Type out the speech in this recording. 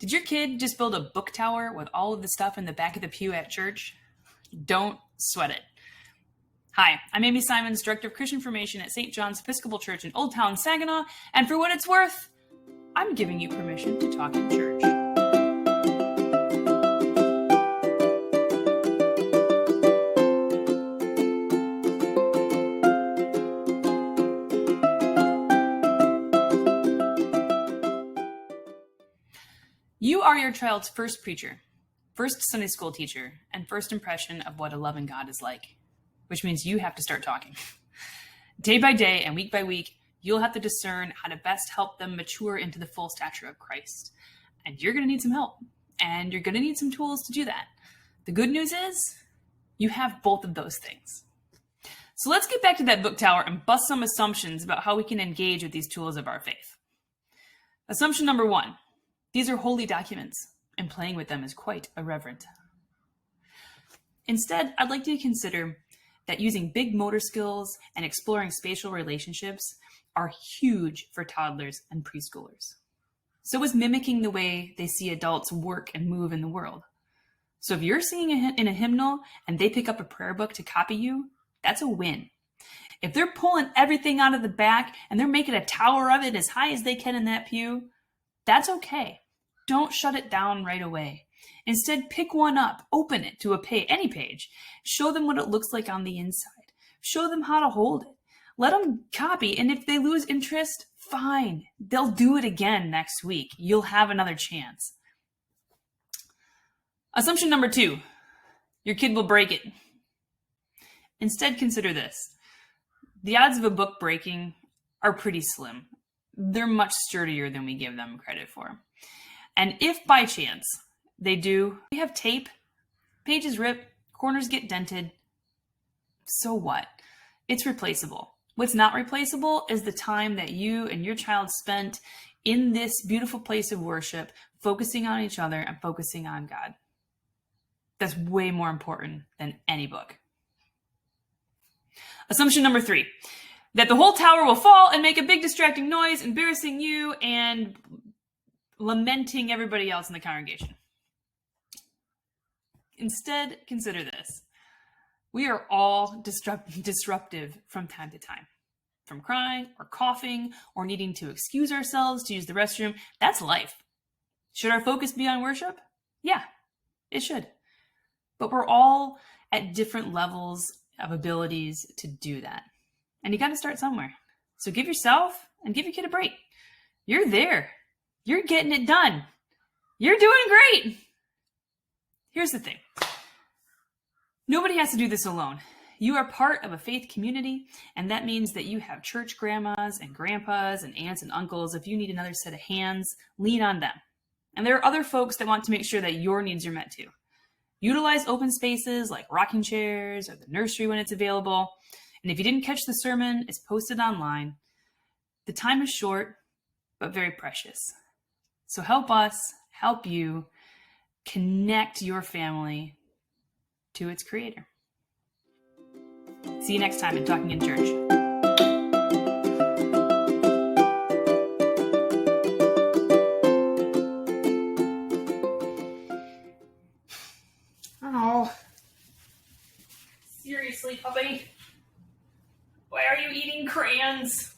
Did your kid just build a book tower with all of the stuff in the back of the pew at church? Don't sweat it. Hi, I'm Amy Simons, Director of Christian Formation at St. John's Episcopal Church in Old Town, Saginaw, and for what it's worth, I'm giving you permission to talk in church. You are your child's first preacher, first Sunday school teacher, and first impression of what a loving God is like, which means you have to start talking. Day by day and week by week, you'll have to discern how to best help them mature into the full stature of Christ. And you're going to need some help, and you're going to need some tools to do that. The good news is you have both of those things. So let's get back to that book tower and bust some assumptions about how we can engage with these tools of our faith. Assumption number 1. These are holy documents, and playing with them is quite irreverent. Instead, I'd like you to consider that using big motor skills and exploring spatial relationships are huge for toddlers and preschoolers. So is mimicking the way they see adults work and move in the world. So if you're singing in a hymnal and they pick up a prayer book to copy you, that's a win. If they're pulling everything out of the back and they're making a tower of it as high as they can in that pew, that's okay. Don't shut it down right away. Instead, pick one up, open it to any page. Show them what it looks like on the inside. Show them how to hold it. Let them copy, and if they lose interest, fine. They'll do it again next week. You'll have another chance. Assumption number 2, your kid will break it. Instead, consider this. The odds of a book breaking are pretty slim. They're much sturdier than we give them credit for. And if by chance they do, we have tape, pages rip, corners get dented, so what? It's replaceable. What's not replaceable is the time that you and your child spent in this beautiful place of worship, focusing on each other and focusing on God. That's way more important than any book. Assumption number 3, that the whole tower will fall and make a big distracting noise, embarrassing you and lamenting everybody else in the congregation. Instead, consider this. We are all disruptive from time to time. From crying or coughing or needing to excuse ourselves to use the restroom, that's life. Should our focus be on worship? Yeah, it should. But we're all at different levels of abilities to do that. And you got to start somewhere. So give yourself and give your kid a break. You're there. You're getting it done. You're doing great. Here's the thing. Nobody has to do this alone. You are part of a faith community, and that means that you have church grandmas and grandpas and aunts and uncles. If you need another set of hands, lean on them. And there are other folks that want to make sure that your needs are met too. Utilize open spaces like rocking chairs or the nursery when it's available. And if you didn't catch the sermon, it's posted online. The time is short, but very precious. So help us, help you connect your family to its creator. See you next time in Talking in Church. Oh, seriously, puppy? Why are you eating crayons?